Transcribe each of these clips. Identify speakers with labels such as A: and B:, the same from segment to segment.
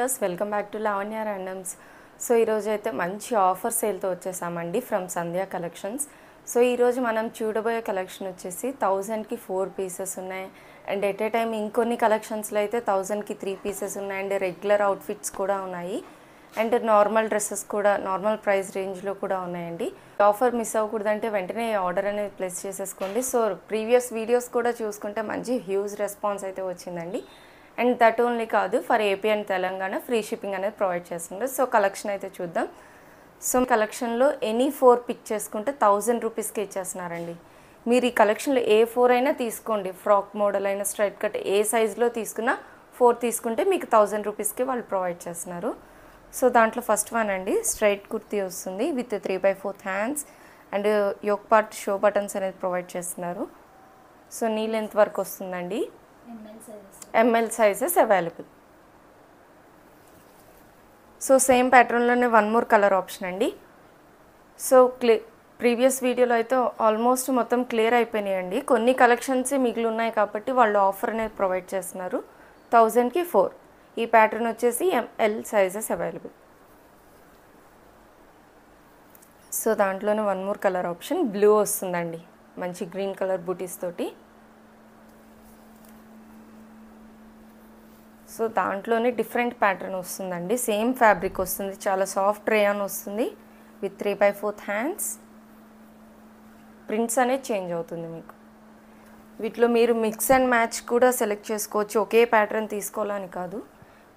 A: Viewers, welcome back to Lavanya randoms. So ఈరోజు అయితే మంచి ఆఫర్ సేల్తో వచ్చేసామండి ఫ్రమ్ సంధ్య కలెక్షన్స్. సో ఈరోజు మనం చూడబోయే కలెక్షన్ వచ్చేసి 1000కి 4 పీసెస్ ఉన్నాయి. అండ్ ఎట్ ఏ టైం ఇంకొన్ని కలెక్షన్స్లో అయితే 1000కి 3 పీసెస్ ఉన్నాయి. అండ్ రెగ్యులర్ అవుట్ఫిట్స్ కూడా ఉన్నాయి. అండ్ నార్మల్ డ్రెస్సెస్ కూడా నార్మల్ ప్రైస్ రేంజ్లో కూడా ఉన్నాయండి. ఆఫర్ మిస్ అవ్వకూడదంటే వెంటనే ఆర్డర్ అనేది ప్లేస్ చేసేసుకోండి. సో ప్రీవియస్ వీడియోస్ కూడా చూసుకుంటే మంచి హ్యూజ్ రెస్పాన్స్ అయితే వచ్చిందండి. అండ్ దట్ ఓన్లీ కాదు, for AP and Telangana free shipping అనేది ప్రొవైడ్ చేస్తున్నారు. సో కలెక్షన్ అయితే చూద్దాం. సో కలెక్షన్లో ఎనీ 4 పిక్ చేసుకుంటే 1000 రూపీస్కి ఇచ్చేస్తున్నారండి. మీరు ఈ కలెక్షన్లో ఏ 4 అయినా తీసుకోండి, ఫ్రాక్ మోడల్ అయినా స్ట్రైట్ కట్ ఏ సైజులో తీసుకున్నా 4 తీసుకుంటే మీకు 1000 రూపీస్కి వాళ్ళు ప్రొవైడ్ చేస్తున్నారు. సో దాంట్లో ఫస్ట్ వన్ అండి, స్ట్రైట్ కుర్తీ వస్తుంది with 3/4 hands and yoke part show buttons అనేది ప్రొవైడ్ చేస్తున్నారు. సో నీ లెంత్ వరకు వస్తుందండి. ML sizes available. So same ప్యాటర్న్లోనే వన్ మోర్ కలర్ ఆప్షన్ అండి. సో ప్రీవియస్ వీడియోలో అయితే ఆల్మోస్ట్ మొత్తం క్లియర్ అయిపోయినాయండి. కొన్ని కలెక్షన్స్ మిగిలి ఉన్నాయి కాబట్టి వాళ్ళు ఆఫర్ అనేది ప్రొవైడ్ చేస్తున్నారు. 1000కి 4. ఈ ప్యాటర్న్ వచ్చేసి ఎంఎల్ సైజెస్ అవైలబుల్. సో దాంట్లోనే one more colour option blue వస్తుందండి, మంచి గ్రీన్ కలర్ బూటీస్ తోటి. సో దాంట్లోనే డిఫరెంట్ ప్యాటర్న్ వస్తుందండి. సేమ్ ఫ్యాబ్రిక్ వస్తుంది, చాలా సాఫ్ట్ రేయాన్ వస్తుంది విత్ 3/4 హ్యాండ్స్. ప్రింట్స్ అనేది చేంజ్ అవుతుంది మీకు. వీటిలో మీరు మిక్స్ అండ్ మ్యాచ్ కూడా సెలెక్ట్ చేసుకోవచ్చు, ఒకే ప్యాటర్న్ తీసుకోవాలని కాదు.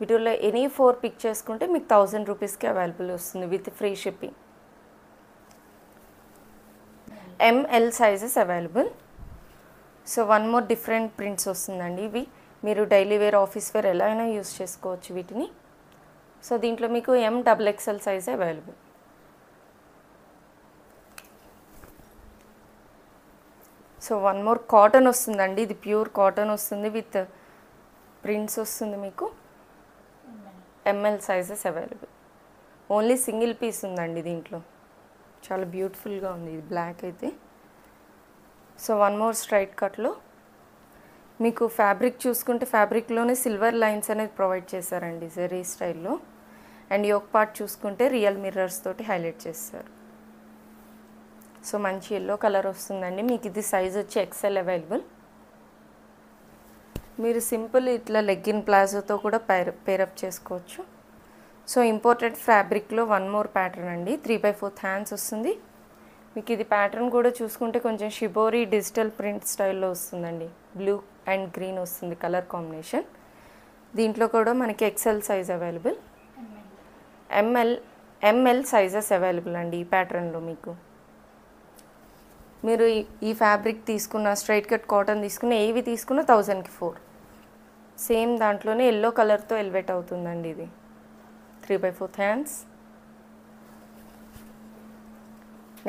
A: వీటిలో ఎనీ 4 పిక్ చేసుకుంటే మీకు 1000 రూపీస్కి అవైలబుల్ వస్తుంది with free shipping. ML sizes available. So one more different prints వస్తుందండి. ఇవి మీరు డైలీ వేర్, ఆఫీస్ వేర్ ఎలా అయినా యూస్ చేసుకోవచ్చు వీటిని. సో దీంట్లో మీకు MXXL size available. So one more cotton వస్తుందండి, ఇది ప్యూర్ కాటన్ వస్తుంది విత్ ప్రింట్స్ వస్తుంది మీకు. M L sizes available. Only single piece ఉందండి దీంట్లో. చాలా బ్యూటిఫుల్గా ఉంది ఇది, బ్లాక్ అయితే. సో వన్ మోర్ స్ట్రైట్ కట్లో మీకు ఫ్యాబ్రిక్ చూసుకుంటే ఫ్యాబ్రిక్లోనే సిల్వర్ లైన్స్ అనేది ప్రొవైడ్ చేశారండి జరీ స్టైల్లో. అండ్ యోక్ పార్ట్ చూసుకుంటే రియల్ మిర్రర్స్ తోటి హైలైట్ చేస్తారు. సో మంచి ఎల్లో కలర్ వస్తుందండి. మీకు ఇది సైజ్ వచ్చి XL అవైలబుల్. మీరు సింపుల్ ఇట్లా లెగ్గిన్ ప్లాజోతో కూడా పేరప్ చేసుకోవచ్చు. సో ఇంపోర్టెడ్ ఫ్యాబ్రిక్లో వన్ మోర్ ప్యాటర్న్ అండి, 3/4 హ్యాండ్స్ వస్తుంది మీకు. ఇది ప్యాటర్న్ కూడా చూసుకుంటే కొంచెం షిబోరీ డిజిటల్ ప్రింట్ స్టైల్లో వస్తుందండి. బ్లూ అండ్ గ్రీన్ వస్తుంది కలర్ కాంబినేషన్. దీంట్లో కూడా మనకి XL size available. ML sizes available అండి ఈ ప్యాటర్న్లో మీకు. మీరు ఈ ఫ్యాబ్రిక్ తీసుకున్న, స్ట్రైట్ కట్ కాటన్ తీసుకున్న, ఏవి తీసుకున్న 1000కి 4. సేమ్ దాంట్లోనే ఎల్లో కలర్తో ఎలివేట్ అవుతుందండి ఇది. 3/4 హ్యాండ్స్.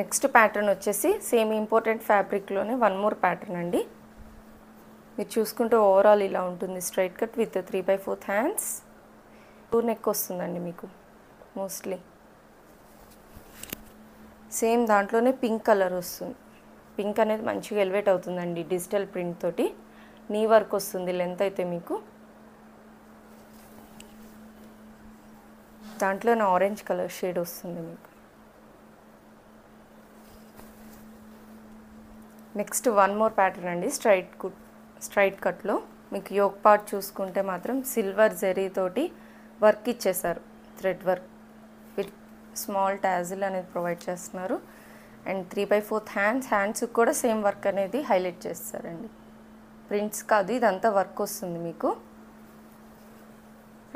A: నెక్స్ట్ ప్యాటర్న్ వచ్చేసి సేమ్ ఇంపోర్టెంట్ ఫ్యాబ్రిక్లోనే వన్ మోర్ ప్యాటర్న్ అండి. మీరు చూసుకుంటే ఓవరాల్ ఇలా ఉంటుంది, straight cut with 3/4 hands. 2 neck వస్తుందండి మీకు మోస్ట్లీ. సేమ్ దాంట్లోనే పింక్ కలర్ వస్తుంది. పింక్ అనేది మంచిగా ఎలివేట్ అవుతుందండి డిజిటల్ ప్రింట్ తోటి. నీ వర్క్ వస్తుంది లెంత్ అయితే మీకు. దాంట్లోనే ఆరెంజ్ కలర్ షేడ్ వస్తుంది మీకు. నెక్స్ట్ వన్ మోర్ ప్యాటర్న్ అండి, స్ట్రైట్ కట్లో మీకు యోక్ పార్ట్ చూసుకుంటే మాత్రం సిల్వర్ జరీతోటి వర్క్ ఇచ్చేసారు, thread work with small tassel అనేది ప్రొవైడ్ చేస్తున్నారు. అండ్ 3/4 హ్యాండ్స్ కూడా సేమ్ వర్క్ అనేది హైలైట్ చేస్తారండి. ప్రింట్స్ కాదు, ఇదంతా వర్క్ వస్తుంది మీకు.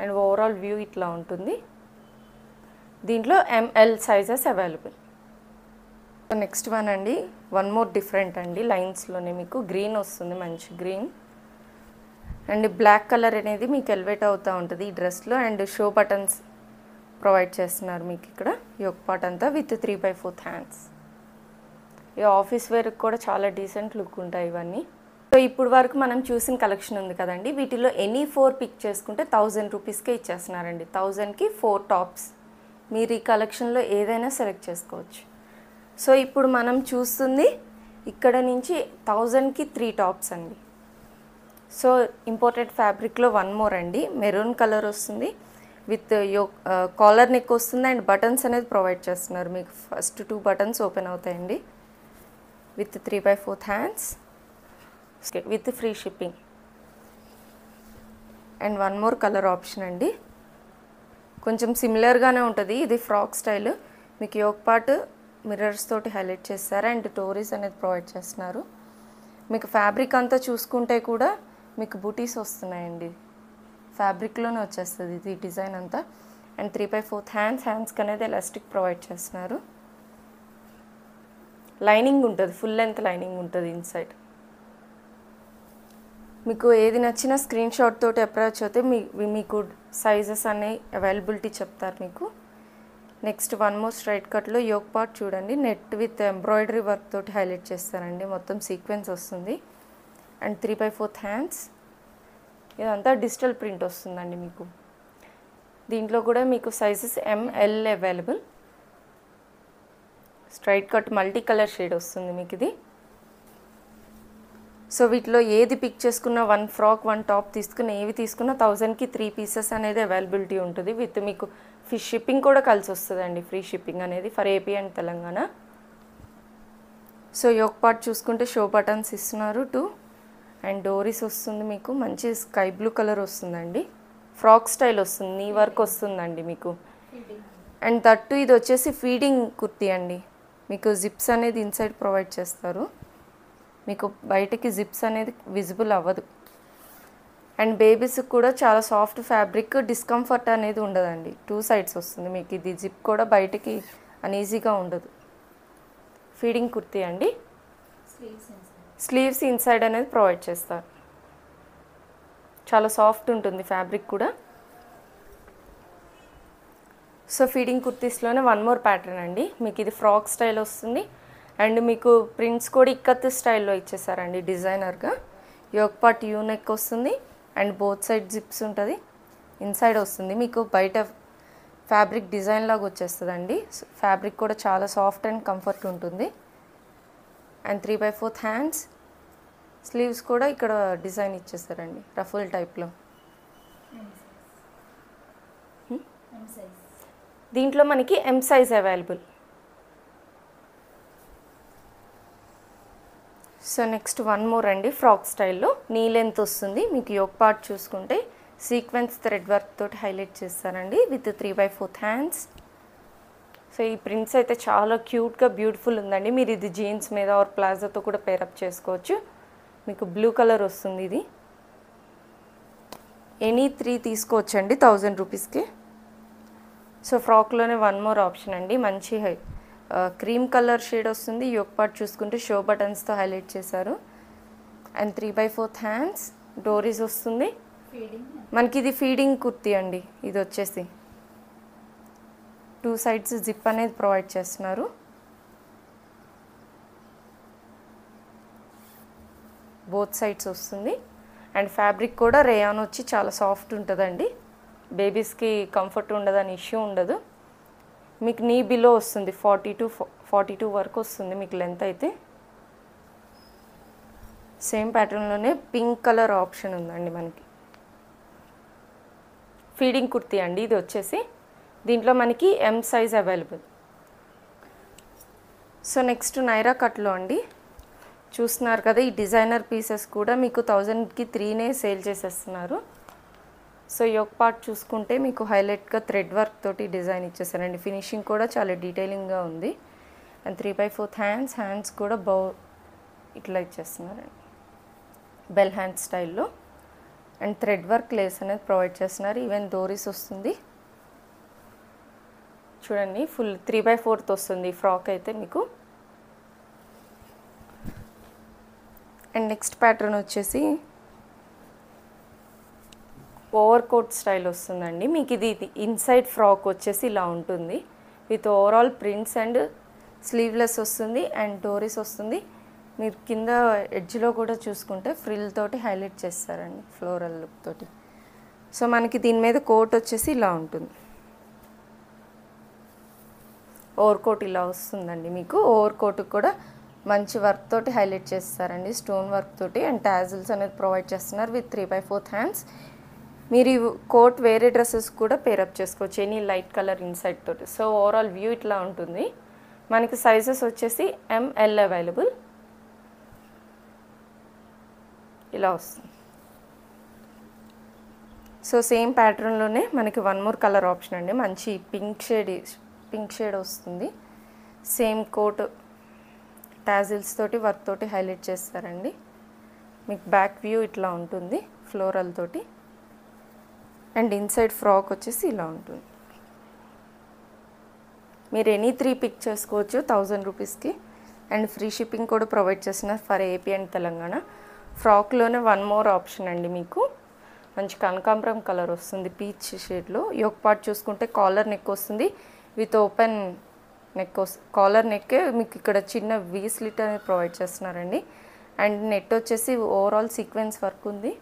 A: అండ్ ఓవరాల్ వ్యూ ఇట్లా ఉంటుంది. దీంట్లో ML sizes available. Next one అండి, వన్ మోర్ డిఫరెంట్ అండి, లైన్స్లోనే మీకు గ్రీన్ వస్తుంది, మంచి గ్రీన్. అండ్ బ్లాక్ కలర్ అనేది మీకు ఎలివేట్ అవుతూ ఉంటుంది ఈ డ్రెస్లో. అండ్ షో బటన్స్ ప్రొవైడ్ చేస్తున్నారు మీకు ఇక్కడ. యోక్ పార్ట్ అంతా విత్ 3/4 హ్యాండ్స్. ఈ ఆఫీస్ వేర్కి కూడా చాలా డీసెంట్ లుక్ ఉంటాయి ఇవన్నీ. సో ఇప్పుడు వరకు మనం చూసిన కలెక్షన్ ఉంది కదండి, వీటిలో ఎనీ 4 పిక్ చేసుకుంటే 1000 రూపీస్కే ఇచ్చేస్తున్నారండి. 1000కి 4 టాప్స్. మీరు ఈ కలెక్షన్లో ఏదైనా సెలెక్ట్ చేసుకోవచ్చు. సో ఇప్పుడు మనం చూస్తుంది ఇక్కడ నుంచి 1000కి 3 టాప్స్ అండి. సో ఇంపోర్టెడ్ ఫ్యాబ్రిక్లో వన్ మోర్ అండి, మెరూన్ కలర్ వస్తుంది విత్ కాలర్ నెక్ వస్తుంది అండ్ బటన్స్ అనేది ప్రొవైడ్ చేస్తున్నారు. మీకు ఫస్ట్ 2 బటన్స్ ఓపెన్ అవుతాయండి with 3/4 hands with free shipping. And one more colour option అండి, కొంచెం సిమిలర్గానే ఉంటుంది. ఇది ఫ్రాక్ స్టైల్, మీకు యోక్ పార్ట్ మిర్రర్స్ తోటి హైలైట్ చేస్తారు అండ్ టోరీస్ అనేది ప్రొవైడ్ చేస్తున్నారు. మీకు ఫ్యాబ్రిక్ అంతా చూసుకుంటే కూడా మీకు బూటీస్ వస్తున్నాయండి, ఫ్యాబ్రిక్లోనే వచ్చేస్తుంది ఇది డిజైన్ అంతా. అండ్ 3/4 హ్యాండ్స్కి అనేది ఎలాస్టిక్ ప్రొవైడ్ చేస్తున్నారు. లైనింగ్ ఉంటుంది, ఫుల్ లెంత్ లైనింగ్ ఉంటుంది ఇన్సైడ్. మీకు ఏది నచ్చినా స్క్రీన్ షాట్ తోటి అప్రోచ్ అయితే మీకు సైజెస్ అనే అవైలబిలిటీ చెప్తారు మీకు. నెక్స్ట్ వన్ మోర్ స్ట్రైట్ కట్లో యోక్ పార్ట్ చూడండి, నెట్ విత్ ఎంబ్రాయిడరీ వర్క్ తోటి హైలైట్ చేస్తారండి, మొత్తం సీక్వెన్స్ వస్తుంది. అండ్ 3/4 హ్యాండ్స్, ఇదంతా డిజిటల్ ప్రింట్ వస్తుందండి మీకు. దీంట్లో కూడా మీకు sizes ML available. Straight cut multi colour shade వస్తుంది మీకు ఇది. సో వీటిలో ఏది పిక్ చేసుకున్న 1 ఫ్రాక్ 1 టాప్ తీసుకున్న ఏవి తీసుకున్న 1000కి 3 పీసెస్ అనేది అవైలబిలిటీ ఉంటుంది. విత్ మీకు ఫిష్ షిప్పింగ్ కూడా కలిసి వస్తుందండి, ఫ్రీ షిప్పింగ్ అనేది for AP and Telangana. So yoke part చూసుకుంటే షో బటన్స్ ఇస్తున్నారు 2 అండ్ డోరీస్ వస్తుంది మీకు, మంచి స్కై బ్లూ కలర్ వస్తుందండి, ఫ్రాక్ స్టైల్ వస్తుంది, నీ వర్క్ వస్తుందండి మీకు. అండ్ తట్టు ఇది వచ్చేసి ఫీడింగ్ కుర్తీ అండి, మీకు జిప్స్ అనేది ఇన్సైడ్ ప్రొవైడ్ చేస్తారు, మీకు బయటకి జిప్స్ అనేది విజిబుల్ అవ్వదు. అండ్ బేబీస్కి కూడా చాలా సాఫ్ట్ ఫ్యాబ్రిక్, డిస్కంఫర్ట్ అనేది ఉండదండి, 2 సైడ్స్ వస్తుంది మీకు. ఇది జిప్ కూడా బయటకి అనీజీగా ఉండదు. ఫీడింగ్ కుర్తీ అండి, స్లీవ్స్ ఇన్సైడ్ అనేది ప్రొవైడ్ చేస్తారు, చాలా సాఫ్ట్ ఉంటుంది ఫ్యాబ్రిక్ కూడా. సో ఫీడింగ్ కుర్తీస్లోనే వన్ మోర్ ప్యాటర్న్ అండి, మీకు ఇది ఫ్రాక్ స్టైల్ వస్తుంది అండ్ మీకు ప్రింట్స్ కూడా ఇక్కత్ స్టైల్లో ఇచ్చేసారండి డిజైనర్గా. యోక్ పార్ట్ యూ నెక్ వస్తుంది అండ్ బోత్ సైడ్ జిప్స్ ఉంటుంది, ఇన్సైడ్ వస్తుంది మీకు బయట ఫ్యాబ్రిక్ డిజైన్ లాగా వచ్చేస్తుందండి. ఫ్యాబ్రిక్ కూడా చాలా సాఫ్ట్ అండ్ కంఫర్ట్ ఉంటుంది. అండ్ 3/4 హ్యాండ్స్, స్లీవ్స్ కూడా ఇక్కడ డిజైన్ ఇచ్చేస్తారండి రఫుల్ టైప్లో. దీంట్లో మనకి M size available. So next one more అండి, ఫ్రాక్ స్టైల్లో నీ లెంత్ వస్తుంది మీకు. యోక్ పార్ట్ చూసుకుంటే సీక్వెన్స్ థ్రెడ్ వర్క్ తోటి హైలైట్ చేస్తారండి విత్ 3/4 హ్యాండ్స్. సో ఈ ప్రింట్స్ అయితే చాలా క్యూట్గా బ్యూటిఫుల్ ఉందండి, మీరు ఇది జీన్స్ మీద ఆర్ ప్లాజోతో కూడా పేరప్ చేసుకోవచ్చు. మీకు బ్లూ కలర్ వస్తుంది, ఇది ఎనీ 3 తీసుకోవచ్చండి 1000 రూపీస్కి. సో ఫ్రాక్లోనే వన్ మోర్ ఆప్షన్ అండి, మంచి క్రీమ్ కలర్ షేడ్ వస్తుంది. యోక్ పార్ట్ చూసుకుంటే షో బటన్స్తో హైలైట్ చేశారు అండ్ 3/4 హ్యాండ్స్, డోరీస్ వస్తుంది మనకి. ఇది ఫీడింగ్ కుర్తీ అండి, ఇది వచ్చేసి 2 సైడ్స్ జిప్ అనేది ప్రొవైడ్ చేస్తున్నారు. బోత్ సైడ్స్ వస్తుంది అండ్ ఫ్యాబ్రిక్ కూడా రేయాన్ వచ్చి చాలా సాఫ్ట్ ఉంటుందండి, బేబీస్కి కంఫర్ట్ ఉండదని ఇష్యూ ఉండదు. మీకు నీ బిలో వస్తుంది, 42 వరకు వస్తుంది మీకు లెంత్ అయితే. సేమ్ ప్యాటర్న్లోనే పింక్ కలర్ ఆప్షన్ ఉందండి మనకి. ఫీడింగ్ కుర్తీ అండి ఇది వచ్చేసి, దీంట్లో మనకి M size available. So next Naira కట్లో అండి, చూస్తున్నారు కదా ఈ డిజైనర్ పీసెస్ కూడా మీకు 1000కి 3నే సేల్ చేసేస్తున్నారు. సో యోక్ పార్ట్ చూసుకుంటే మీకు హైలైట్గా థ్రెడ్ వర్క్ తోటి డిజైన్ ఇచ్చేసారండి, ఫినిషింగ్ కూడా చాలా డీటెయిలింగ్గా ఉంది. అండ్ 3/4 హ్యాండ్స్ కూడా ఇట్లా ఇచ్చేస్తున్నారండి, బెల్ హ్యాండ్ స్టైల్లో. అండ్ థ్రెడ్ వర్క్ లేస్ అనేది ప్రొవైడ్ చేస్తున్నారు, ఈవెన్ డోరీస్ వస్తుంది చూడండి. ఫుల్ 3/4 వస్తుంది ఫ్రాక్ అయితే మీకు. అండ్ నెక్స్ట్ ప్యాటర్న్ వచ్చేసి ఓవర్ కోట్ స్టైల్ వస్తుందండి మీకు. ఇది ఇన్సైడ్ ఫ్రాక్ వచ్చేసి ఇలా ఉంటుంది with overall prints and sleeveless వస్తుంది అండ్ డోరీస్ వస్తుంది. మీరు కింద ఎడ్జ్లో కూడా చూసుకుంటే ఫ్రిల్ తోటి హైలైట్ చేస్తారండి, ఫ్లోరల్ లుక్ తోటి. సో మనకి దీని మీద కోట్ వచ్చేసి ఇలా ఉంటుంది, ఓవర్ కోట్ ఇలా వస్తుందండి మీకు. ఓవర్ కోట్ కూడా మంచి వర్క్ తోటి హైలైట్ చేస్తారండి, స్టోన్ వర్క్ తోటి. అండ్ టాజిల్స్ అనేది ప్రొవైడ్ చేస్తున్నారు విత్ 3/4 హ్యాండ్స్. మీరు ఈ కోట్ వేరే డ్రెస్సెస్ కూడా పేరప్ చేసుకోవచ్చు ఎనీ లైట్ కలర్ ఇన్సైడ్ తోటి. సో ఓవరాల్ వ్యూ ఇట్లా ఉంటుంది. మనకి సైజెస్ వచ్చేసి ML అవైలబుల్. ఇలా వస్తుంది. సో సేమ్ ప్యాటర్న్లోనే మనకి వన్ మోర్ కలర్ ఆప్షన్ అండి. మంచి పింక్ షేడ్ వస్తుంది. సేమ్ కోట్ టాజిల్స్ తోటి వర్క్ తోటి హైలైట్ చేస్తారండి. మీకు బ్యాక్ వ్యూ ఇట్లా ఉంటుంది ఫ్లోరల్ తోటి. అండ్ ఇన్సైడ్ ఫ్రాక్ వచ్చేసి ఇలా ఉంటుంది. మీరు ఎనీ 3 పిక్ చేసుకోవచ్చు 1000 రూపీస్కి. అండ్ ఫ్రీ షిప్పింగ్ కూడా ప్రొవైడ్ చేస్తున్నారు ఫర్ ఏపీ అండ్ తెలంగాణ. ఫ్రాక్లోనే వన్ మోర్ ఆప్షన్ అండి. మీకు మంచి కనకాంబరం కలర్ వస్తుంది పీచ్ షేడ్లో. యోక్ పార్ట్ చూసుకుంటే కాలర్ నెక్ వస్తుంది with open neck collar neck. మీకు ఇక్కడ చిన్న వీ స్లిట్ అనేది ప్రొవైడ్ చేస్తున్నారండి. అండ్ నెట్ వచ్చేసి ఓవరాల్ సీక్వెన్స్ వర్క్ ఉంది.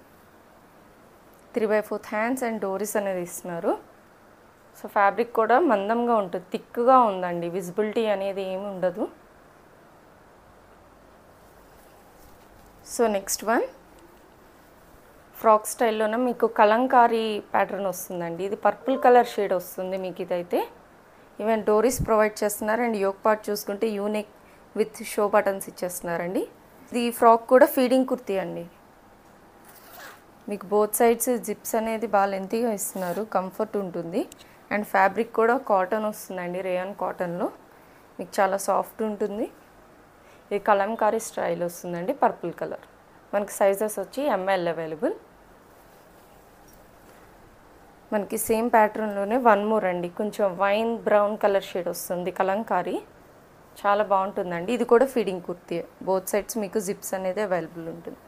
A: 3/4 హ్యాండ్స్ అండ్ డోరీస్ అనేది ఇస్తున్నారు. సో ఫ్యాబ్రిక్ కూడా మందంగా ఉంటుంది, థిక్గా ఉందండి. విజిబిలిటీ అనేది ఏమి ఉండదు. సో నెక్స్ట్ వన్ ఫ్రాక్ స్టైల్లోనే మీకు కలంకారీ ప్యాటర్న్ వస్తుందండి. ఇది పర్పుల్ కలర్ షేడ్ వస్తుంది మీకు. ఇదైతే ఈవెన్ డోరీస్ ప్రొవైడ్ చేస్తున్నారు. అండ్ యోక్ పార్ట్ చూసుకుంటే యూనిక్ విత్ షో బటన్స్ ఇచ్చేస్తున్నారండి. ఇది ఫ్రాక్ కూడా ఫీడింగ్ కుర్తీ అండి. మీకు బోత్ సైడ్స్ జిప్స్ అనేది బాగా లెంతీగా ఇస్తున్నారు, కంఫర్ట్ ఉంటుంది. అండ్ ఫ్యాబ్రిక్ కూడా కాటన్ వస్తుందండి, రేయాన్ కాటన్లో. మీకు చాలా సాఫ్ట్ ఉంటుంది. ఇది కలంకారీ స్టైల్ వస్తుందండి, పర్పుల్ కలర్. మనకి సైజెస్ వచ్చి ML అవైలబుల్. మనకి సేమ్ ప్యాటర్న్లోనే వన్ మోర్ అండి. కొంచెం వైన్ బ్రౌన్ కలర్ షేడ్ వస్తుంది కలంకారీ. చాలా బాగుంటుందండి. ఇది కూడా ఫీడింగ్ కుర్తీ. బోత్ సైడ్స్ మీకు జిప్స్ అనేది అవైలబుల్ ఉంటుంది.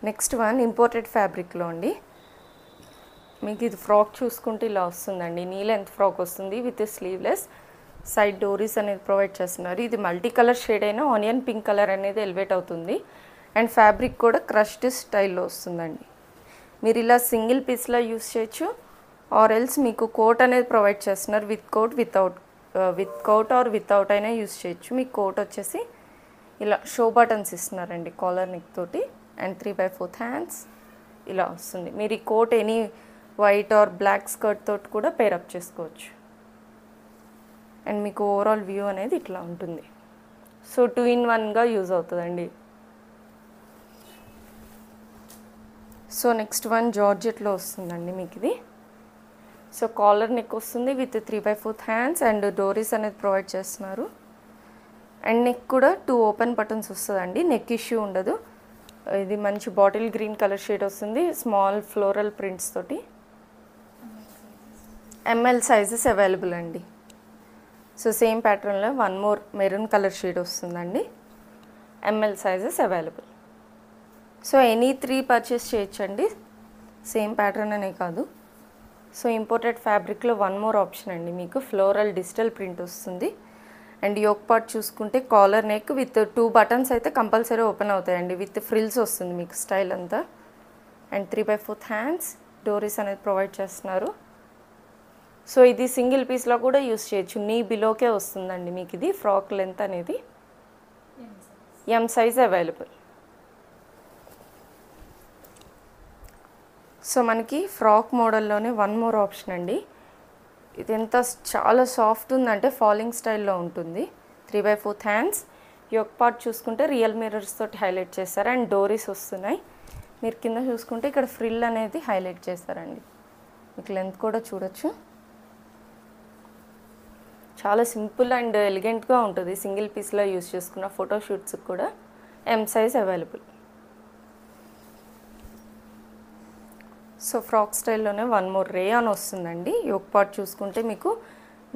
A: నెక్స్ట్ వన్ ఇంపోర్టెడ్ ఫ్యాబ్రిక్లో అండి. మీకు ఇది ఫ్రాక్ చూసుకుంటే ఇలా వస్తుందండి. నీ లెంత్ ఫ్రాక్ వస్తుంది విత్ స్లీవ్లెస్. సైడ్ డోరీస్ అనేది ప్రొవైడ్ చేస్తున్నారు. ఇది మల్టీ కలర్ షేడ్ అయినా ఆనియన్ పింక్ కలర్ అనేది ఎలివేట్ అవుతుంది. అండ్ ఫ్యాబ్రిక్ కూడా క్రష్డ్ స్టైల్లో వస్తుందండి. మీరు ఇలా సింగిల్ పీస్లో యూస్ చేయొచ్చు, ఆర్ ఎల్స్ మీకు కోట్ అనేది ప్రొవైడ్ చేస్తున్నారు. విత్ కోట్ ఆర్ వితౌట్ అయినా యూస్ చేయొచ్చు. మీకు కోట్ వచ్చేసి ఇలా షో బటన్స్ ఇస్తున్నారండి కాలర్ నెక్ తోటి. అండ్ 3/4 హ్యాండ్స్ ఇలా వస్తుంది. మీరు ఈ coat any white or black skirt తోటి కూడా పేరప్ చేసుకోవచ్చు. అండ్ మీకు ఓవరాల్ వ్యూ అనేది ఇట్లా ఉంటుంది. సో 2-in-1గా యూజ్ అవుతుందండి. సో నెక్స్ట్ వన్ జార్జెట్లో వస్తుందండి మీకు ఇది. సో కాలర్ నెక్ వస్తుంది విత్ 3/4 హ్యాండ్స్ అండ్ డోరీస్ అనేది ప్రొవైడ్ చేస్తున్నారు. అండ్ నెక్ కూడా 2 ఓపెన్ బటన్స్ వస్తుందండి, నెక్ ఇష్యూ ఉండదు. ఇది మంచి బాటిల్ గ్రీన్ కలర్ షేడ్ వస్తుంది, స్మాల్ ఫ్లోరల్ ప్రింట్స్ తోటి. ML సైజెస్ అవైలబుల్ అండి. సో సేమ్ ప్యాటర్న్లో one more maroon colour shade వస్తుందండి. ML sizes available. So any 3 purchase చేయొచ్చండి, సేమ్ ప్యాటర్న్ అనే కాదు. సో ఇంపోర్టెడ్ ఫ్యాబ్రిక్లో వన్ మోర్ ఆప్షన్ అండి. మీకు ఫ్లోరల్ డిజిటల్ ప్రింట్ వస్తుంది. అండ్ యోక్ పార్ట్ చూసుకుంటే కాలర్ నెక్ విత్ 2 బటన్స్ అయితే కంపల్సరీ ఓపెన్ అవుతాయండి. విత్ ఫ్రిల్స్ వస్తుంది మీకు స్టైల్ అంతా. అండ్ 3/4 హ్యాండ్స్ డోరీస్ అనేది ప్రొవైడ్ చేస్తున్నారు. సో ఇది సింగిల్ పీస్లో కూడా యూస్ చేయొచ్చు. నీ బిలోకే వస్తుందండి మీకు ఇది. ఫ్రాక్ లెంత్ అనేది M సైజ్ అవైలబుల్. సో మనకి ఫ్రాక్ మోడల్లోనే వన్ మోర్ ఆప్షన్ అండి. ఇది ఎంత చాలా సాఫ్ట్ ఉందంటే ఫాలింగ్ స్టైల్లో ఉంటుంది. 3/4 హ్యాండ్స్. యోక్ పార్ట్ చూసుకుంటే రియల్ మిర్రర్స్ తోటి హైలైట్ చేస్తారు. అండ్ డోరీస్ వస్తున్నాయి. మీరు కింద చూసుకుంటే ఇక్కడ ఫ్రిల్ అనేది హైలైట్ చేస్తారండి. మీకు లెంత్ కూడా చూడొచ్చు. చాలా సింపుల్ అండ్ ఎలిగెంట్గా ఉంటుంది. సింగిల్ పీస్లో యూస్ చేసుకున్న ఫోటోషూట్స్కి కూడా M size available. So frock స్టైల్లోనే వన్ మోర్ రేయాన్ వస్తుందండి. యోక్ పార్ట్ చూసుకుంటే మీకు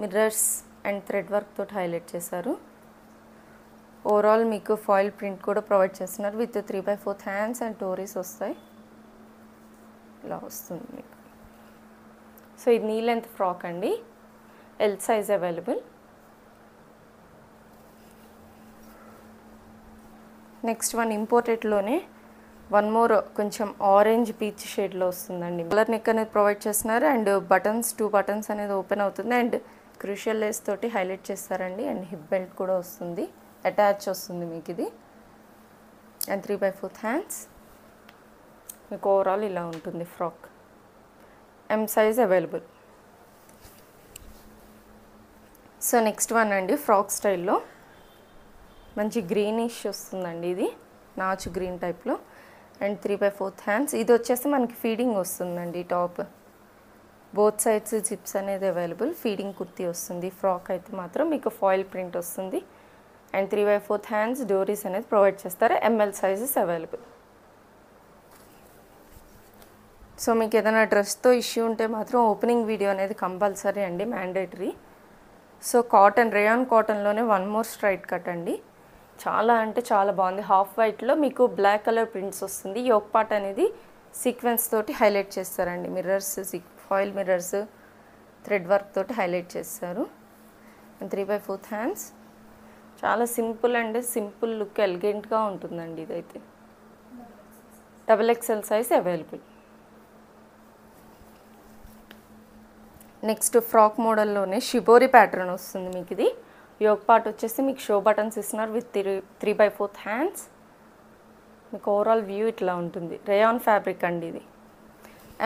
A: మిర్రర్స్ అండ్ థ్రెడ్ వర్క్ తోటి హైలైట్ చేశారు. ఓవరాల్ మీకు ఫాయిల్ ప్రింట్ కూడా ప్రొవైడ్ చేస్తున్నారు విత్ 3/4 హ్యాండ్స్ అండ్ డోరీస్ వస్తాయి. ఇలా వస్తుంది మీకు. సో ఇది నీ లెంత్ ఫ్రాక్ అండి. L size available. Next one ఇంపోర్టెడ్లోనే వన్ మోర్ కొంచెం ఆరెంజ్ పీచ్ షేడ్లో వస్తుందండి. కలర్ నెక్ అనేది ప్రొవైడ్ చేస్తున్నారు. అండ్ బటన్స్ 2 బటన్స్ అనేది ఓపెన్ అవుతుంది. అండ్ క్రూషియల్ లేస్ తోటి హైలైట్ చేస్తారండి. అండ్ హిప్ బెల్ట్ కూడా వస్తుంది, అటాచ్ వస్తుంది మీకు ఇది. And 3/4 hands. మీకు ఓవరాల్ ఇలా ఉంటుంది frock. M size available. So next one అండి, ఫ్రాక్ స్టైల్లో మంచి గ్రీనిష్ వస్తుందండి. ఇది నాచు గ్రీన్ టైప్లో అండ్ 3/4 హ్యాండ్స్. ఇది వచ్చేసి మనకి ఫీడింగ్ వస్తుందండి. టాప్ బోత్ సైడ్స్ జిప్స్ అనేది అవైలబుల్. ఫీడింగ్ కుర్తీ వస్తుంది. ఫ్రాక్ అయితే మాత్రం మీకు ఫాయిల్ ప్రింట్ వస్తుంది అండ్ 3/4 హ్యాండ్స్. డోరీస్ అనేది ప్రొవైడ్ చేస్తారు. ML sizes available. సో మీకు ఏదైనా డ్రెస్తో ఇష్యూ ఉంటే మాత్రం ఓపెనింగ్ వీడియో అనేది కంపల్సరీ అండి, మ్యాండేటరీ. సో కాటన్, రేయాన్ కాటన్లోనే వన్ మోర్ స్ట్రైట్ కట్ అండి. చాలా అంటే చాలా బాగుంది. హాఫ్ వైట్లో మీకు బ్లాక్ కలర్ ప్రింట్స్ వస్తుంది. యోక్ పార్ట్ అనేది సీక్వెన్స్ తోటి హైలైట్ చేస్తారండి. Mirrors, foil mirrors, thread work తోటి హైలైట్ చేస్తారు. 3/4 హ్యాండ్స్. చాలా సింపుల్ అండ్ సింపుల్ లుక్, ఎలిగెంట్గా ఉంటుందండి. ఇదైతే XXL size available. Next frock మోడల్లోనే షిబోరి ప్యాటర్న్ వస్తుంది మీకు. ఇది యోక్ పార్ట్ వచ్చేసి మీకు షో బటన్స్ ఇస్తున్నారు విత్ 3/4 హ్యాండ్స్. మీకు ఓవరాల్ వ్యూ ఇట్లా ఉంటుంది. రేయాన్ ఫ్యాబ్రిక్ అండి ఇది.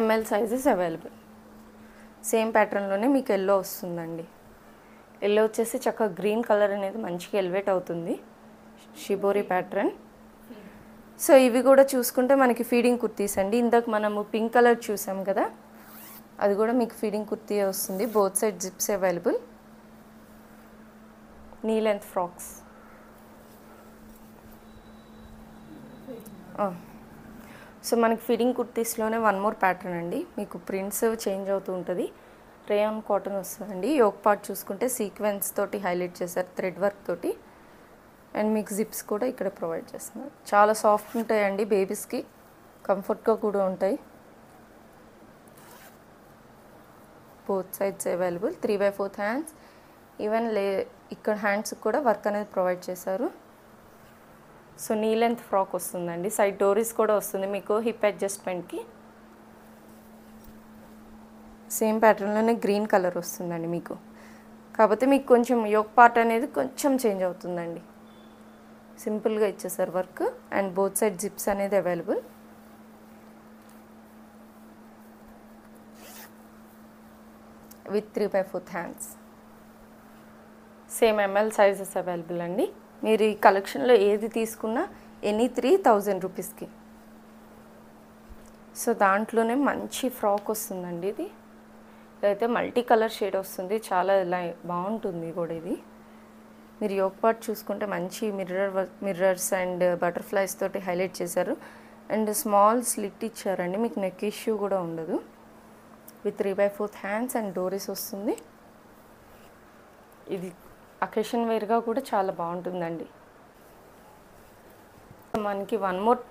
A: ML sizes available. సేమ్ ప్యాటర్న్లోనే మీకు ఎల్లో వస్తుందండి. ఎల్లో వచ్చేసి చక్కగా గ్రీన్ కలర్ అనేది మంచిగా ఎలివేట్ అవుతుంది. Shibori pattern. సో ఇవి కూడా చూసుకుంటే మనకి ఫీడింగ్ కుర్తీస్ అండి. ఇందాక మనము పింక్ కలర్ చూసాం కదా, అది కూడా మీకు ఫీడింగ్ కుర్తీ వస్తుంది. Both side zips available. Knee length frocks. So మనకి ఫీడింగ్ కుర్తీస్లోనే వన్ మోర్ ప్యాటర్న్ అండి. మీకు ప్రింట్స్ చేంజ్ అవుతూ ఉంటుంది. రేయాన్ కాటన్ వస్తుందండి. యోక్ పార్ట్ చూసుకుంటే సీక్వెన్స్ తోటి హైలైట్ చేశారు, థ్రెడ్ వర్క్ తోటి. అండ్ మీకు జిప్స్ కూడా ఇక్కడ ప్రొవైడ్ చేస్తున్నారు. చాలా సాఫ్ట్ ఉంటాయండి, బేబీస్కి కంఫర్ట్గా కూడా ఉంటాయి. Both sides available. 3/4 hands. Even ఇక్కడ హ్యాండ్స్ కూడా వర్క్ అనేది ప్రొవైడ్ చేశారు. సో నీ లెంత్ ఫ్రాక్ వస్తుందండి. సైడ్ డోరీస్ కూడా వస్తుంది మీకు హిప్ అడ్జస్ట్మెంట్కి. సేమ్ ప్యాటర్న్లోనే గ్రీన్ కలర్ వస్తుందండి మీకు. కాకపోతే మీకు కొంచెం యోక్ పార్ట్ అనేది కొంచెం చేంజ్ అవుతుందండి. సింపుల్గా ఇచ్చేసారు work. And both side zips అనేది available. With 3/4 hands. Same M L sizes available అండి. మీరు ఈ కలెక్షన్లో ఏది తీసుకున్నా ఎనీ 3000 రూపీస్కి. సో దాంట్లోనే మంచి ఫ్రాక్ వస్తుందండి. ఇది ఇదైతే మల్టీ కలర్ షేడ్ వస్తుంది. చాలా బాగుంటుంది కూడా ఇది. మీరు యోక్ పార్ట్ చూసుకుంటే మంచి మిర్రర్స్ అండ్ బటర్ఫ్లైస్ తోటి హైలైట్ చేశారు. అండ్ స్మాల్ స్లిట్ ఇచ్చారండి. మీకు నెక్ ఇష్యూ కూడా ఉండదు. విత్ 3/4 హ్యాండ్స్ అండ్ డోరీస్ వస్తుంది. ఇది అకేషన్ వేర్గా కూడా చాలా బాగుంటుందండి. మనకి వన్ మోర్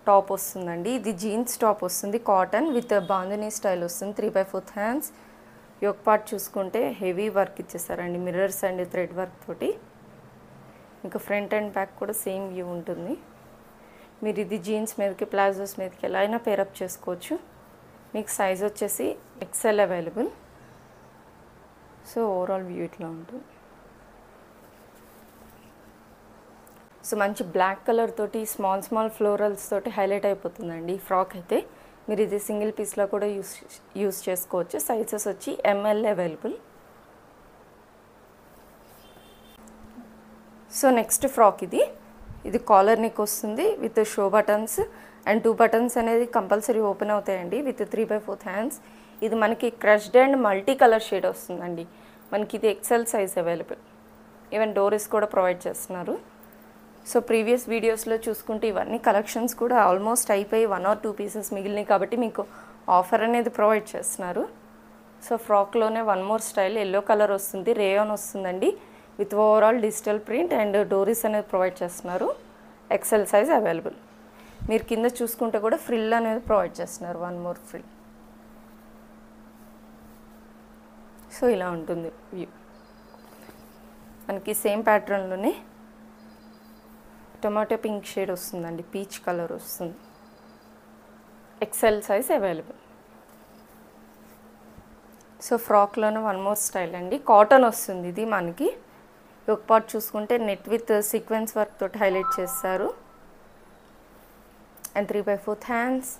A: టాప్ వస్తుందండి. ఇది జీన్స్ టాప్ వస్తుంది. కాటన్ విత్ బాందినీ స్టైల్ వస్తుంది. 3/4 హ్యాండ్స్. యోక్ పార్ట్ చూసుకుంటే హెవీ వర్క్ ఇచ్చేసారండి, మిర్రర్స్ అండ్ థ్రెడ్ వర్క్ తోటి. ఇంకా ఫ్రంట్ అండ్ బ్యాక్ కూడా సేమ్ వ్యూ ఉంటుంది. మీరు ఇది జీన్స్ మీదకి, ప్లాజోస్ మీదకి ఎలా అయినా పేరప్ చేసుకోవచ్చు. మీకు సైజ్ వచ్చేసి XL available. So overall view ఇట్లా ఉంటుంది. సో మంచి బ్లాక్ కలర్ తోటి స్మాల్ ఫ్లోరల్స్ తోటి హైలైట్ అయిపోతుందండి ఈ ఫ్రాక్ అయితే. మీరు ఇది సింగిల్ పీస్లో కూడా యూస్ చేసుకోవచ్చు. సైజెస్ వచ్చి ML available. So next frock ఇది కాలర్ నెక్ వస్తుంది with show buttons and 2 buttons అనేది కంపల్సరీ ఓపెన్ అవుతాయండి విత్ 3/4 హ్యాండ్స్. ఇది మనకి crushed and multi colour shade వస్తుందండి. మనకి ఇది XL సైజ్ అవైలబుల్. ఈవెన్ డోరీస్ కూడా ప్రొవైడ్ చేస్తున్నారు. సో ప్రీవియస్ వీడియోస్లో చూసుకుంటే ఇవన్నీ కలెక్షన్స్ కూడా ఆల్మోస్ట్ అయిపోయి 1 or 2 పీసెస్ మిగిలినాయి కాబట్టి మీకు ఆఫర్ అనేది ప్రొవైడ్ చేస్తున్నారు. సో ఫ్రాక్లోనే one more style yellow colour వస్తుంది. రేయాన్ వస్తుందండి with overall digital print and doris అనేది ప్రొవైడ్ చేస్తున్నారు. XL size available. మీరు కింద చూసుకుంటే కూడా ఫ్రిల్ అనేది ప్రొవైడ్ చేస్తున్నారు, వన్ మోర్ ఫ్రిల్. సో ఇలా ఉంటుంది వ్యూ. మనకి సేమ్ ప్యాటర్న్లోనే టొమాటో పింక్ షేడ్ వస్తుందండి, పీచ్ కలర్ వస్తుంది. XL size available. సో ఫ్రాక్లోనే వన్ మోర్ స్టైల్ అండి. కాటన్ వస్తుంది ఇది మనకి. ఒక పార్ట్ చూసుకుంటే నెట్ విత్ సీక్వెన్స్ వర్క్ తోటి హైలైట్ చేస్తారు. And 3/4 hands.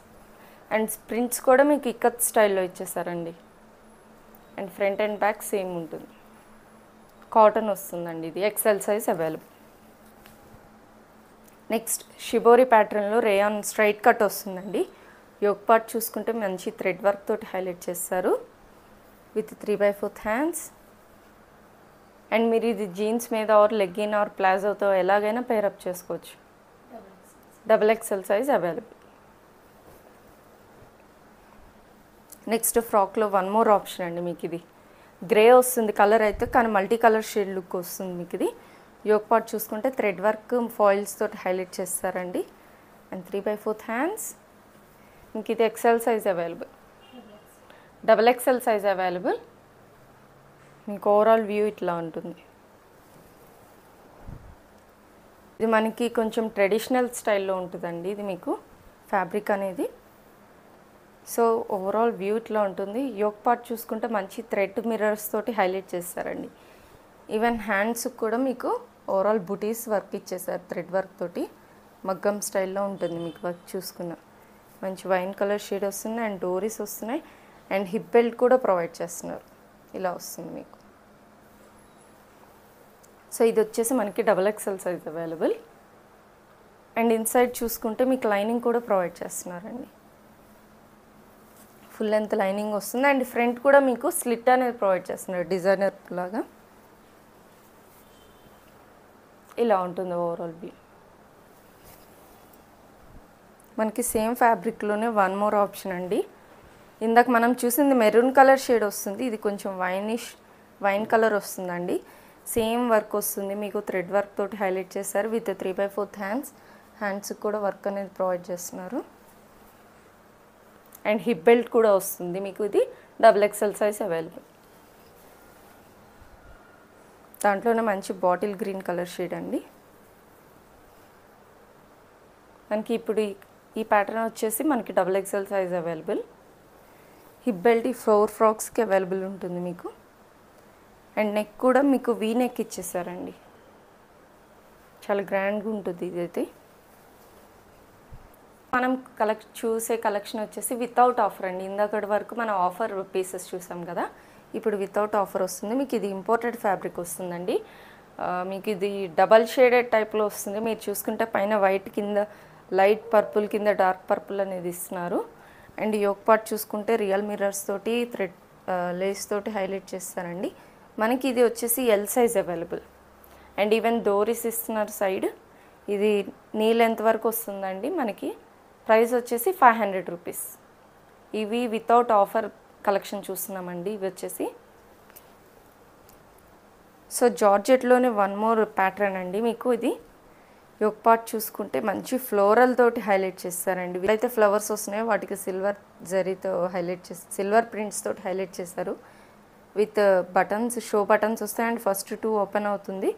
A: అండ్ ప్రింట్స్ కూడా మీకు ఇక్కత్ స్టైల్లో ఇచ్చేసారండి. And front and back same ఉంటుంది. కాటన్ వస్తుందండి, ఇది XL size available. Next shibori ప్యాటర్న్లో రేయాన్ స్ట్రైట్ కట్ వస్తుందండి. యోక్ పార్ట్ చూసుకుంటే మంచి థ్రెడ్ వర్క్ తోటి హైలైట్ చేస్తారు విత్ 3/4 హ్యాండ్స్. అండ్ మీరు ఇది జీన్స్ మీద ఆర్ లెగ్గిన్ ఆర్ ప్లాజోతో ఎలాగైనా పేరప్ చేసుకోవచ్చు. XXL size available. నెక్స్ట్ ఫ్రాక్లో వన్ మోర్ ఆప్షన్ అండి. మీకు ఇది గ్రే వస్తుంది కలర్ అయితే, కానీ మల్టీ కలర్ షేడ్ లుక్ వస్తుంది మీకు ఇది. యోక్ పార్ట్ చూసుకుంటే థ్రెడ్ వర్క్ ఫాయిల్స్ తోటి హైలైట్ చేస్తారండి. And 3/4 hands. మీకు ఇది XL size available, XXL size available. మీకు ఓవరాల్ వ్యూ ఇట్లా ఉంటుంది. ఇది మనకి కొంచెం ట్రెడిషనల్ స్టైల్లో ఉంటుందండి ఇది మీకు ఫ్యాబ్రిక్ అనేది. సో ఓవరాల్ వ్యూ ఇట్లా ఉంటుంది. యోక్ పార్ట్ చూసుకుంటే మంచి థ్రెడ్ మిర్రర్స్ తోటి హైలైట్ చేస్తారండి. ఈవెన్ హ్యాండ్స్ కూడా మీకు ఓవరాల్ బుటీస్ వర్క్ ఇచ్చేసారు థ్రెడ్ వర్క్ తోటి. మగ్గం స్టైల్లో ఉంటుంది మీకు వర్క్ చూసుకున్న. మంచి వైన్ కలర్ షేడ్ వస్తుంది అండ్ డోరీస్ వస్తున్నాయి. అండ్ హిప్ బెల్ట్ కూడా ప్రొవైడ్ చేస్తున్నారు. ఇలా వస్తుంది మీకు. సో ఇది వచ్చేసి మనకి XXL size available. And inside చూసుకుంటే మీకు లైనింగ్ కూడా ప్రొవైడ్ చేస్తున్నారండి. ఫుల్ లెంత్ లైనింగ్ వస్తుంది. అండ్ ఫ్రంట్ కూడా మీకు స్లిట్ అనేది ప్రొవైడ్ చేస్తున్నారు డిజైనర్ లాగా. ఇలా ఉంటుంది ఓవరాల్ వ్యూ. మనకి సేమ్ ఫ్యాబ్రిక్లోనే వన్ మోర్ ఆప్షన్ అండి. ఇందాక మనం చూసింది మెరూన్ కలర్ షేడ్ వస్తుంది, ఇది కొంచెం వైన్ కలర్ వస్తుందండి. సేమ్ వర్క్ వస్తుంది మీకు థ్రెడ్ వర్క్ తోటి హైలైట్ చేశారు విత్ 3/4 హ్యాండ్స్. హ్యాండ్స్కి కూడా వర్క్ అనేది ప్రొవైడ్ చేస్తున్నారు. అండ్ హిప్ బెల్ట్ కూడా వస్తుంది మీకు. ఇది XXL సైజ్ అవైలబుల్. దాంట్లోనే మంచి బాటిల్ గ్రీన్ కలర్ షేడ్ అండి. మనకి ఇప్పుడు ఈ ప్యాటర్న్ వచ్చేసి మనకి XXL size available. Hip belt ఈ 4 ఫ్రాక్స్కి అవైలబుల్ ఉంటుంది మీకు. అండ్ నెక్ కూడా మీకు వీ నెక్ ఇచ్చేసారండి. చాలా గ్రాండ్గా ఉంటుంది ఇదైతే. మనం చూసే కలెక్షన్ వచ్చేసి వితౌట్ ఆఫర్ అండి. ఇందాకటి వరకు మనం ఆఫర్ పీసెస్ చూసాం కదా, ఇప్పుడు వితౌట్ ఆఫర్ వస్తుంది మీకు. ఇది ఇంపోర్టెడ్ ఫ్యాబ్రిక్ వస్తుందండి. మీకు ఇది డబల్ షేడెడ్ టైప్లో వస్తుంది. మీరు చూసుకుంటే పైన వైట్ కింద లైట్ పర్పుల్ కింద డార్క్ పర్పుల్ అనేది ఇస్తున్నారు. అండ్ యోక్ పార్ట్ చూసుకుంటే రియల్ మిర్రర్స్ తోటి థ్రెడ్ లేస్ తోటి హైలైట్ చేస్తారండి. మనకి ఇది వచ్చేసి L size available. And even doris ఇస్తున్నారు సైడ్. ఇది నీ లెంత్ వరకు వస్తుందండి. మనకి ప్రైస్ వచ్చేసి 500 రూపీస్. ఇవి వితౌట్ ఆఫర్ కలెక్షన్ చూస్తున్నామండి ఇవి వచ్చేసి. సో జార్జెట్లోనే వన్ మోర్ ప్యాటర్న్ అండి మీకు. ఇది యోక్ పార్ట్ చూసుకుంటే మంచి ఫ్లోరల్ తోటి హైలైట్ చేస్తారండి. వీలైతే ఫ్లవర్స్ వస్తున్నాయో వాటికి సిల్వర్ జరీతో హైలైట్ చేస్తారు, సిల్వర్ ప్రింట్స్ తోటి హైలైట్ చేస్తారు విత్ బటన్స్, షో బటన్స్ వస్తాయి. అండ్ ఫస్ట్ 2 ఓపెన్ అవుతుంది.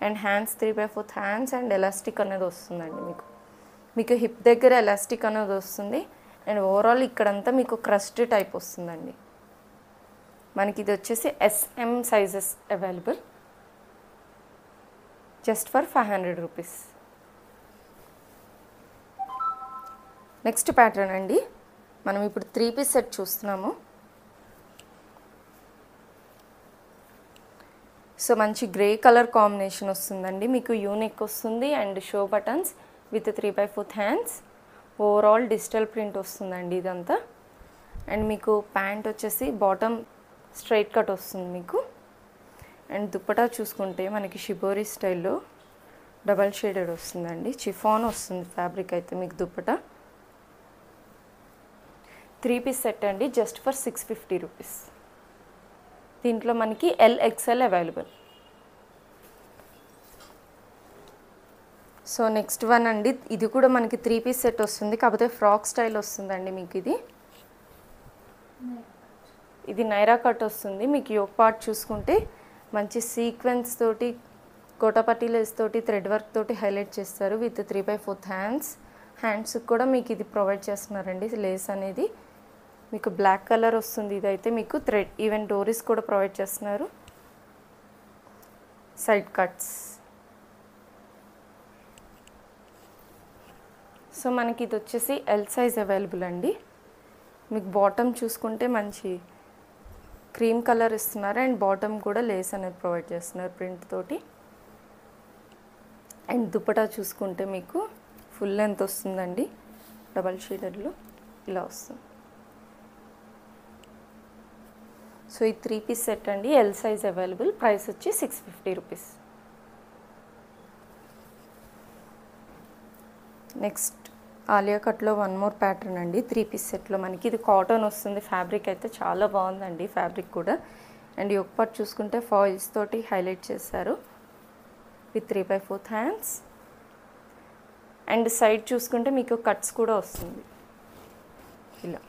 A: And hands 3/4 hands and elastic అనేది వస్తుందండి మీకు. మీకు హిప్ దగ్గర ఎలాస్టిక్ అనేది వస్తుంది. అండ్ ఓవరాల్ ఇక్కడంతా మీకు క్రస్ట్ టైప్ వస్తుందండి. మనకి ఇది వచ్చేసి SM sizes available just for 500 rupees. Next pattern అండి. మనం ఇప్పుడు 3 పీస్ సెట్ చూస్తున్నాము. సో మంచి గ్రే కలర్ కాంబినేషన్ వస్తుందండి మీకు. యూనిక్ వస్తుంది and show buttons with 3/4 hands. Overall digital print వస్తుందండి ఇదంతా. అండ్ మీకు ప్యాంట్ వచ్చేసి బాటమ్ స్ట్రైట్ కట్ వస్తుంది మీకు. అండ్ దుప్పటా చూసుకుంటే మనకి షిబోరి స్టైల్లో డబల్ షేడెడ్ వస్తుందండి. చిఫాన్ వస్తుంది ఫ్యాబ్రిక్ అయితే మీకు దుప్పటా. 3 పీస్ సెట్ అండి జస్ట్ ఫర్ 650 రూపీస్. దీంట్లో మనకి LXL available. So next one అండి. ఇది కూడా మనకి 3 పీస్ సెట్ వస్తుంది, కాకపోతే ఫ్రాక్ స్టైల్ వస్తుందండి మీకు. ఇది నైరా కట్ వస్తుంది మీకు. యోక్ పార్ట్ చూసుకుంటే మంచి సీక్వెన్స్ తోటి కోటపట్టి లేస్ తోటి థ్రెడ్ వర్క్ తోటి హైలైట్ చేస్తారు విత్ 3/4 హ్యాండ్స్. హ్యాండ్స్కి కూడా మీకు ఇది ప్రొవైడ్ చేస్తున్నారండి లేస్ అనేది. మీకు బ్లాక్ కలర్ వస్తుంది ఇదైతే మీకు. థ్రెడ్ ఈవెన్ డోరీస్ కూడా ప్రొవైడ్ చేస్తున్నారు. Side cuts. సో మనకి ఇది వచ్చేసి ఎల్ సైజ్ అవైలబుల్ అండి. మీకు బాటమ్ చూసుకుంటే మంచి క్రీమ్ కలర్ ఇస్తున్నారు అండ్ బాటమ్ కూడా లేస్ అనేది ప్రొవైడ్ చేస్తున్నారు ప్రింట్ తోటి. అండ్ దుపట్టా చూసుకుంటే మీకు ఫుల్ లెంత్ వస్తుందండి, డబల్ షేడెడ్లో ఇలా వస్తుంది. సో ఈ 3 పీస్ సెట్ అండి, ఎల్ సైజ్ అవైలబుల్. ప్రైస్ వచ్చి 650 రూపీస్. నెక్స్ట్ ఆలియా కట్లో వన్ మోర్ ప్యాటర్న్ అండి, 3 పీస్ సెట్లో మనకి. ఇది కాటన్ వస్తుంది, ఫ్యాబ్రిక్ అయితే చాలా బాగుందండి ఫ్యాబ్రిక్ కూడా. అండ్ యోక్ పార్ట్ చూసుకుంటే ఫాయిల్స్ తోటి హైలైట్ చేశారు విత్ 3/4 హ్యాండ్స్. అండ్ సైడ్ చూసుకుంటే మీకు కట్స్ కూడా వస్తుంది ఇలా.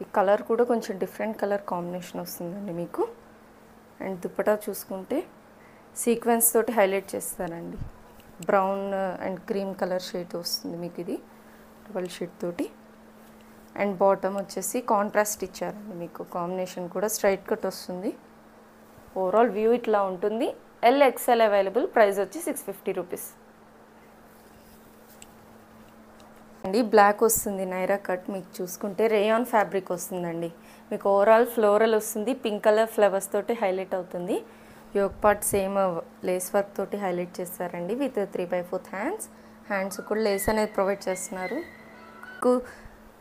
A: ఈ కలర్ కూడా కొంచెం డిఫరెంట్ కలర్ కాంబినేషన్ వస్తుందండి మీకు. అండ్ దుపట్టా చూసుకుంటే సీక్వెన్స్ తోటి హైలైట్ చేస్తారండి, brown and cream colour shade వస్తుంది మీకు ఇది డబల్ షేడ్ తోటి. అండ్ బాటమ్ వచ్చేసి కాంట్రాస్ట్ ఇచ్చారండి మీకు, కాంబినేషన్ కూడా స్ట్రైట్ కట్ వస్తుంది. ఓవరాల్ వ్యూ ఇట్లా ఉంటుంది. L XL available. ప్రైస్ వచ్చి 650 రూపీస్ అండి. బ్లాక్ వస్తుంది నైరా కట్, మీకు చూసుకుంటే రేయాన్ ఫ్యాబ్రిక్ వస్తుందండి మీకు. ఓవరాల్ ఫ్లోరల్ వస్తుంది, పింక్ కలర్ ఫ్లవర్స్ తోటి హైలైట్ అవుతుంది. Yoke part same lace work తోటి హైలైట్ చేస్తారండి విత్ 3/4 హ్యాండ్స్. హ్యాండ్స్ కూడా లేస్ అనేది ప్రొవైడ్ చేస్తున్నారు.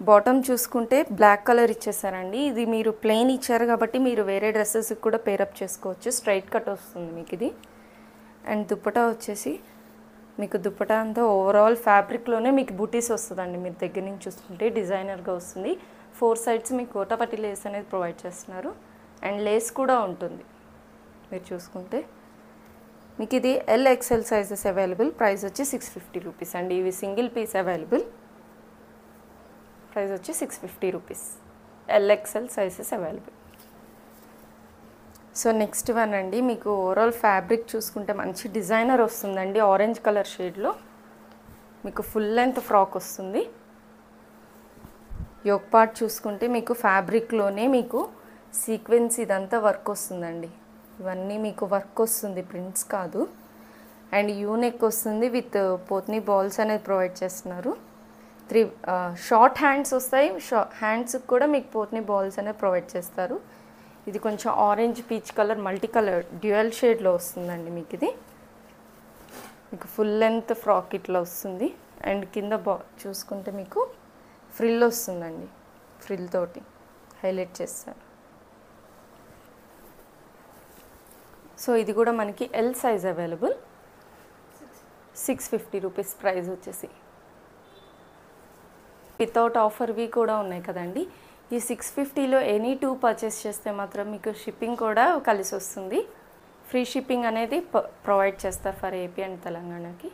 A: బాటమ్ చూసుకుంటే బ్లాక్ కలర్ ఇచ్చేసారండి. ఇది మీరు ప్లెయిన్ ఇచ్చారు కాబట్టి మీరు వేరే డ్రెస్సెస్కి కూడా పేరప్ చేసుకోవచ్చు. స్ట్రైట్ కట్ వస్తుంది మీకు ఇది. అండ్ దుపట్టా వచ్చేసి మీకు దుపట్టా అంతా ఓవరాల్ ఫ్యాబ్రిక్లోనే మీకు బూటీస్ వస్తుందండి. మీరు దగ్గర నుంచి చూసుకుంటే డిజైనర్గా వస్తుంది. 4 సైడ్స్ మీకు కోటపట్టి లేస్ అనేది ప్రొవైడ్ చేస్తున్నారు. అండ్ లేస్ కూడా ఉంటుంది మీరు చూసుకుంటే. మీకు ఇది L XL sizes available. Price వచ్చి 650 రూపీస్ అండి. ఇవి సింగిల్ పీస్ అవైలబుల్. ప్రైస్ వచ్చి 650 rupees. L XL sizes available. So next one అండి, మీకు ఓవరాల్ ఫ్యాబ్రిక్ చూసుకుంటే మంచి డిజైనర్ వస్తుందండి, ఆరెంజ్ కలర్ షేడ్లో మీకు ఫుల్ లెంత్ ఫ్రాక్ వస్తుంది. యోక్ పార్ట్ చూసుకుంటే మీకు ఫ్యాబ్రిక్లోనే మీకు సీక్వెన్స్ ఇదంతా వర్క్ వస్తుందండి. ఇవన్నీ మీకు వర్క్ వస్తుంది, ప్రింట్స్ కాదు. అండ్ యూనెక్ వస్తుంది విత్ పోత్నీ బాల్స్ అనేది ప్రొవైడ్ చేస్తున్నారు. 3 షార్ట్ హ్యాండ్స్ వస్తాయి. హ్యాండ్స్కి కూడా మీకు పోత్నీ బాల్స్ అనేది ప్రొవైడ్ చేస్తారు. ఇది కొంచెం orange peach colour multi colour dual షేడ్లో వస్తుందండి మీకు ఇది. మీకు ఫుల్ లెంత్ ఫ్రాక్ ఇట్లా వస్తుంది. అండ్ కింద చూసుకుంటే మీకు ఫ్రిల్ వస్తుందండి, ఫ్రిల్ తోటి హైలైట్ చేస్తారు. సో ఇది కూడా మనకి L size available. 650 rupees price వచ్చేసి. వితౌట్ ఆఫర్వి కూడా ఉన్నాయి కదండి. ఈ 650లో ఎనీ 2 పర్చేస్ చేస్తే మాత్రం మీకు షిప్పింగ్ కూడా కలిసి వస్తుంది. ఫ్రీ షిప్పింగ్ అనేది ప్రొవైడ్ చేస్తారు ఫర్ ఏపీ అండ్ తెలంగాణకి.